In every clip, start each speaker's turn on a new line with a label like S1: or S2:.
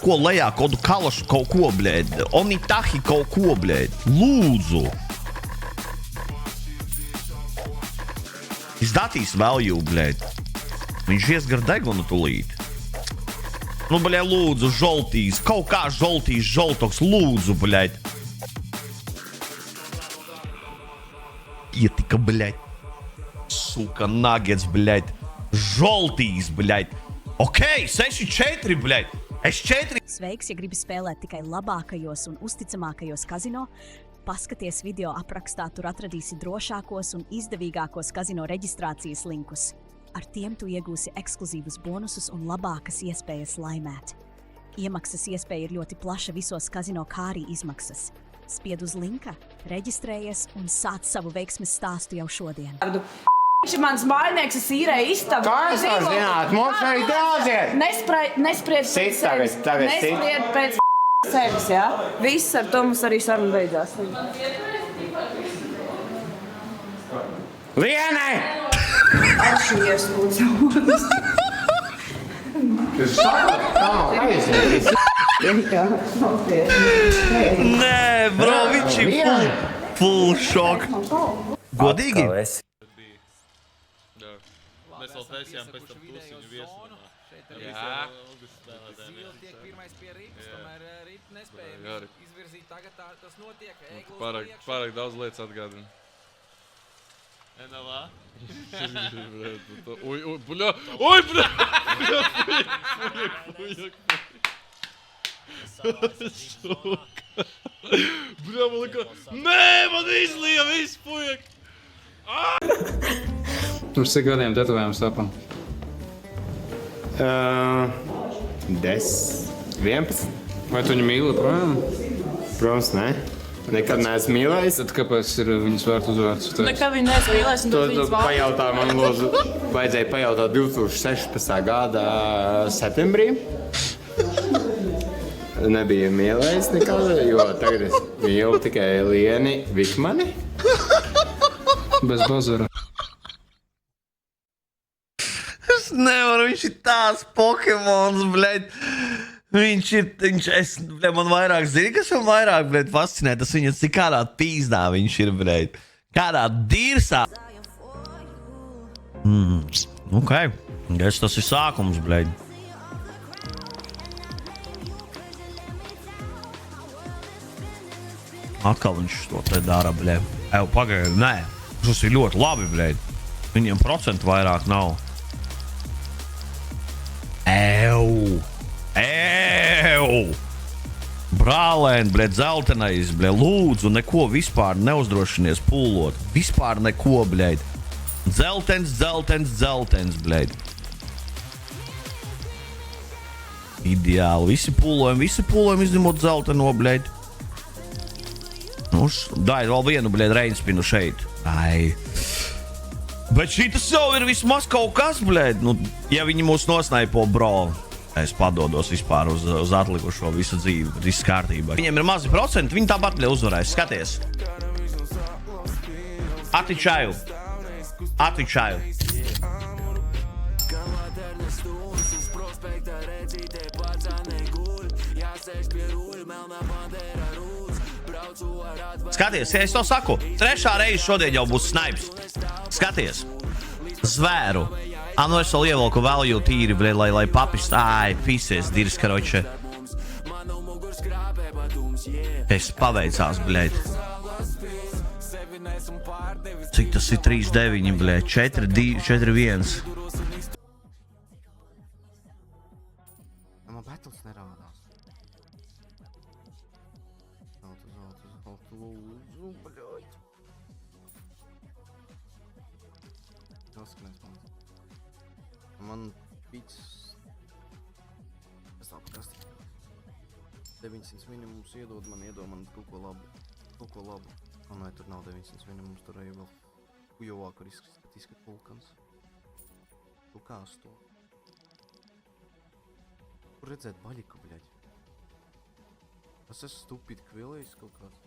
S1: ko lejā, kodu kalašu kaut ko, bļēd. Onitahi kaut ko, bļēd. Lūdzu. Izdatīs value, bļēd. Viņš iesgar degunu tulīt. Nu, bļēd, lūdzu, žoltīs. Kaut kā žoltīs, žoltoks, lūdzu, bļēd. Ietika, bļēd. Suka, nuggets, bļēd. Žoltīs, bļēd. Ok, 6-4, bļēd. S4.
S2: Sveiks, ja gribi spēlēt tikai labākajos un uzticamākajos kazino, paskaties video aprakstā, tur atradīsi drošākos un izdevīgākos kazino reģistrācijas linkus. Ar tiem tu iegūsi ekskluzīvus bonusus un labākas iespējas laimēt. Iemaksas iespēja ir ļoti plaša visos kazino, kā arī izmaksas. Spied uz linka, reģistrējies un sāc savu veiksmes stāstu jau šodien.
S3: Viņš ir mans mājnieks, es īrēju istabu.
S4: Kā es varu zināt? Mums arī dāziet!
S3: Nespried pēc sevis. Nespried pēc sevis, jā? Viss ar to mums arī saruna beidzās.
S4: Lienai!
S3: Atšķies, lūdzu.
S4: Tas saka, tā nav aizies.
S1: Nē, bro, viņš ir full šok. Godīgi?
S5: Mēs vēl taisījām pēc tam tusiņu viesinamā. Jā. Zila tiek pirmais pie ripas, tomēr ripa nespēja izvirzīt tagad tas notiek. Pārāk daudz lietas atgādina. NLA? Uj, bļa! Uj, bļa! Bļa, man lika... Nē, man izlija viss, pujak!
S6: Pirms cik gadiem tetovējums tapam?
S4: 10, 11.
S6: Vai tu viņu mīli projām?
S4: Protams, ne. Nekad neesmu mīlējis.
S6: Tad kāpēc ir viņas vārds uzvārds?
S3: Nekad viņi neesmu mīlējis un
S4: To
S3: viņas vārds.
S4: pajautā man lūdzu, vajadzēja pajautāt 2016. gada septembrī. Nebija mīlējis nekāda, jo tagad es mīlu tikai Lieni Vikmani.
S6: Bez bazara.
S1: Es nevaru, viņš ir tās Pokemons, bļēd. Man vairāk zina, kas man vairāk, bļēd, fascinē. Tas viņas cik kādā pīzdā viņš ir, bļēd. Kādā dirsā. Ok. Tas ir sākums, bļēd. Atkal viņš to te dara, bļēd. Pagaidi, nē. Tas ir ļoti labi, bļēd. Viņiem procentu vairāk nav. Brālēn, bļēd, zeltenais, bļēd, lūdzu, neko vispār neuzdrošinies pūlot. Vispār neko, bļēd. Zeltens, bļēd. Ideāli, visi pūlojumi izņemot zelteno, bļēd. Dai, vēl vienu, bļēd, reinspinu šeit. Ai. Bet šitas jau ir vismaz kaut kas, bļēd. Nu, ja viņi mūs nosnaipo, bro, es padodos vispār uz atlikušo visu dzīvi. Viss kārtībā. Viņiem ir mazi procenti, viņi tāpat, bļēd, uzvarēs. Skaties. Atvičāju. Skaties, ja es to saku, trešā reize šodien jau būs snipes. Skaties, zvēru. Nu es vēl ievelku value tīri, bļēd, lai papist. Ai, pisies, dirs, karoče. Es paveicās, bļēd. Cik tas ir 3-9, bļēd, 4-1.
S4: Man battles nerādās. Lūdzu, bļēd. Noskanies man. Man pits... Es tā pakasti. 900 minimums iedod man kaut ko labu. Nē, tur nav 900 minimums, tur arī vēl kujovāk, kur izskat vulkans. Tu kā uz to? Kur redzēt baļiku, bļaļ? Es esmu stupidi kvilējis kaut kāds.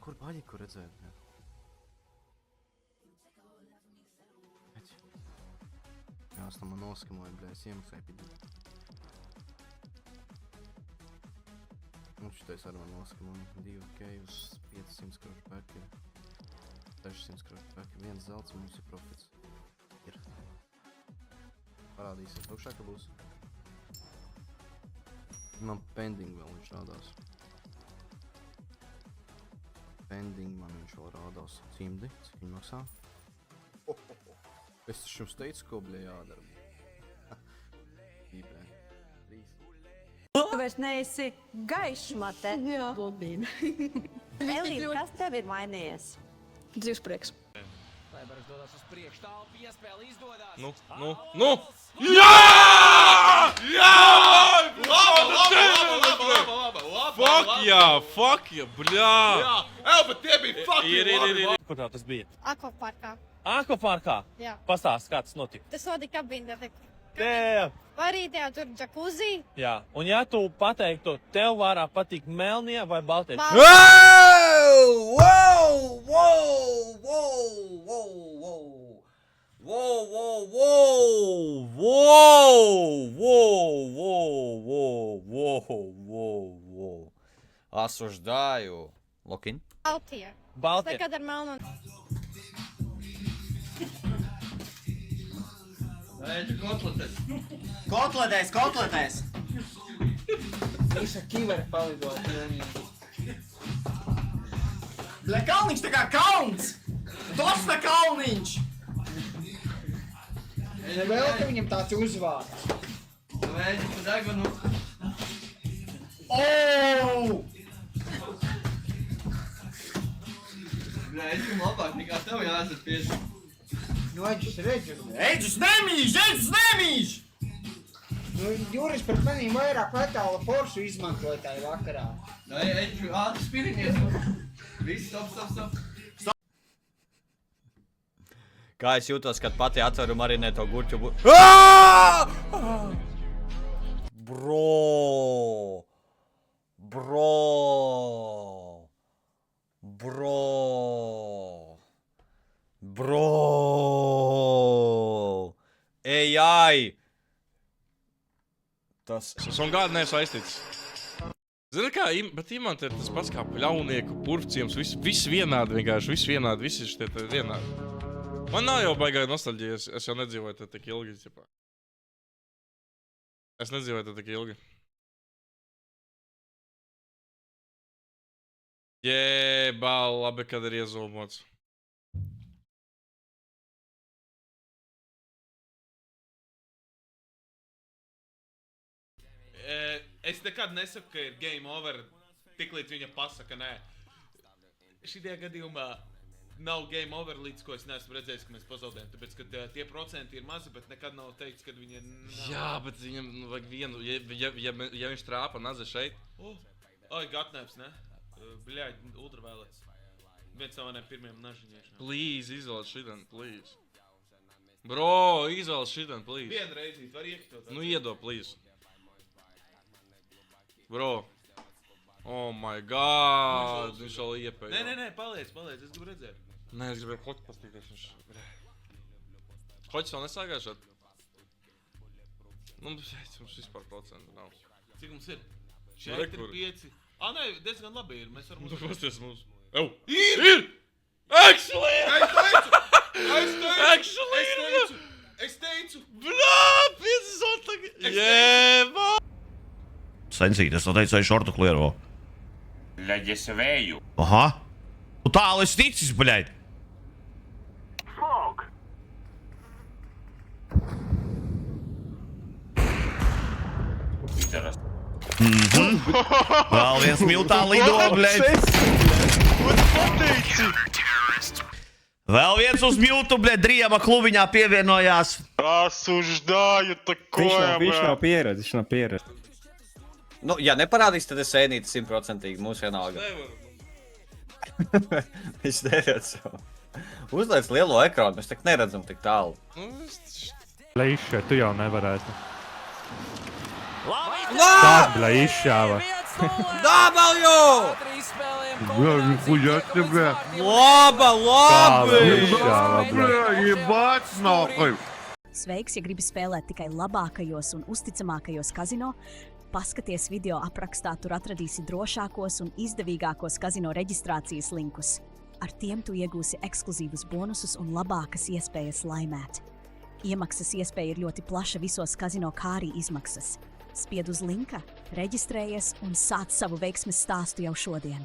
S4: Kur baļiku redzēt, bļaļ? Jā, es tam noskamoju, bļaļ, es iemaksāju pidi. šitais arī man nosaka, man 2K uz 500 krošu pēki, 600 krošu pēki, viens zelts un mums ir profits. Ir. Parādīsies, tukšā, ka būs. Man pending vēl viņš rādās. Pending man viņš vēl rādās. Cimdi, cik viņi maksā? Es taču jums teicu, ko bļa jādara. Ibē. 3.
S7: Tu vairs neesi gaišmate.
S3: Jā, lobīna.
S7: Elīna, kas tev ir mainījies?
S3: Dzīvsprieks.
S8: Taibers dodas uz priekšu, tālu piespēle izdodas.
S5: Nu! Jā! Fuck jā, bļā!
S9: Bet tie bija fucking labi!
S5: Kur tā tas bija?
S10: Akvaparkā.
S5: Akvaparkā?
S10: Jā.
S5: Pastāst, kā tas notika.
S10: Tas notika kabīnē. Arī tev tur džakuzī.
S5: Jā, un ja tu pateiktu, tev varā patikt melnie vai baltie?
S9: Осуждаю. Локин.
S10: Baltie.
S5: Baltie.
S10: Nekad ar melnu.
S9: Kotletēs!
S8: Visa kiveri palidot.
S9: Bļa, kalniņš tā kā kalns! Tosna kalniņš!
S8: Vēl ka viņam tāds uzvārds.
S9: Oh!
S8: Nu, Eģis redz.
S9: Eģis nemīž!
S8: Nu, Juris pret manīm vairāk letāla foršu izmantoja tajā vakarā.
S9: Kā es jūtos, kad pati atveru marinēto gurķu Bro! AI! Tas...
S5: Un kāda nesaistīts? Zini kā, bet imant ir tas pats kā pļaunieku, purvciems, viss vienādi vienkārši, viss vienādi, visi šitie te vienādi. Man nav jau baigā nostalģija, es jau nedzīvoju te tik ilgi, ķipā. Es nedzīvoju te tik ilgi. Jēbā, labi, kad ir iezūmots.
S11: Es nekad nesaku, ka ir game over, tiklīdz viņa pasaka nē. Šitajā gadījumā nav game over, līdz ko es neesmu redzējis, ka mēs pazaudējam. Tāpēc, ka tie procenti ir mazi, bet nekad nav teikts, ka viņi nav.
S5: Jā, bet viņam vajag vienu, ja viņš trāpa naze šeit.
S11: Oi, Gatnēps, ne? Bļāļ, ultravēlēts. Viens no maniem pirmiem nažiņiešiem.
S5: Please, izvēl šitan, please. Bro, izvēl šitan, please.
S11: Vienu reizīt, var iekļūt.
S5: Nu, iedo, please. Bro. Oh my god, viņš vēl iepēja.
S11: Nē, paliec, es gribu redzēt.
S5: Nē, es gribēju hoķi pastīties, viņš... Hoķis vēl nesāgāja šeit? Nu, mums vispār procentu nav.
S11: Cik mums ir? 4, 5... Nē, diezgan labi ir, mēs varam...
S5: Nu, pasties mums. Ew! Ir! Actually!
S11: Es teicu!
S5: Bļā, 5 zotagi! Jēbā!
S1: Sensīt, es to teicu, vai šortu klierovu.
S9: Bļaļ, es vēju.
S1: Aha. Tu tālu esi ticis, bļaļ.
S9: Fog.
S1: Vēl viens miltā lido, bļaļ. Vēl viens uz miltu, bļaļ, Driema klubiņā pievienojās.
S9: Осуждаю такое,
S6: Viņš nav pieredzi,
S9: Nu, ja neparādīs, tad es ēnītu 100% mūsu vienalga. Viņš neredz savu. Uzliec lielo ekrānu, mēs tak neredzam tik tālu.
S6: Leišē, tu jau nevarētu.
S9: Nā!
S6: Bļa, izšāva.
S9: W! Laba, labi!
S1: Jebāts nākai.
S2: Sveiks, ja gribi spēlēt tikai labākajos un uzticamākajos kazino, Paskaties video aprakstā, tur atradīsi drošākos un izdevīgākos kazino reģistrācijas linkus. Ar tiem tu iegūsi ekskluzīvus bonusus un labākas iespējas laimēt. Iemaksas iespēja ir ļoti plaša visos kazino, kā arī izmaksas. Spied uz linka, reģistrējies un sāc savu veiksmes stāstu jau šodien.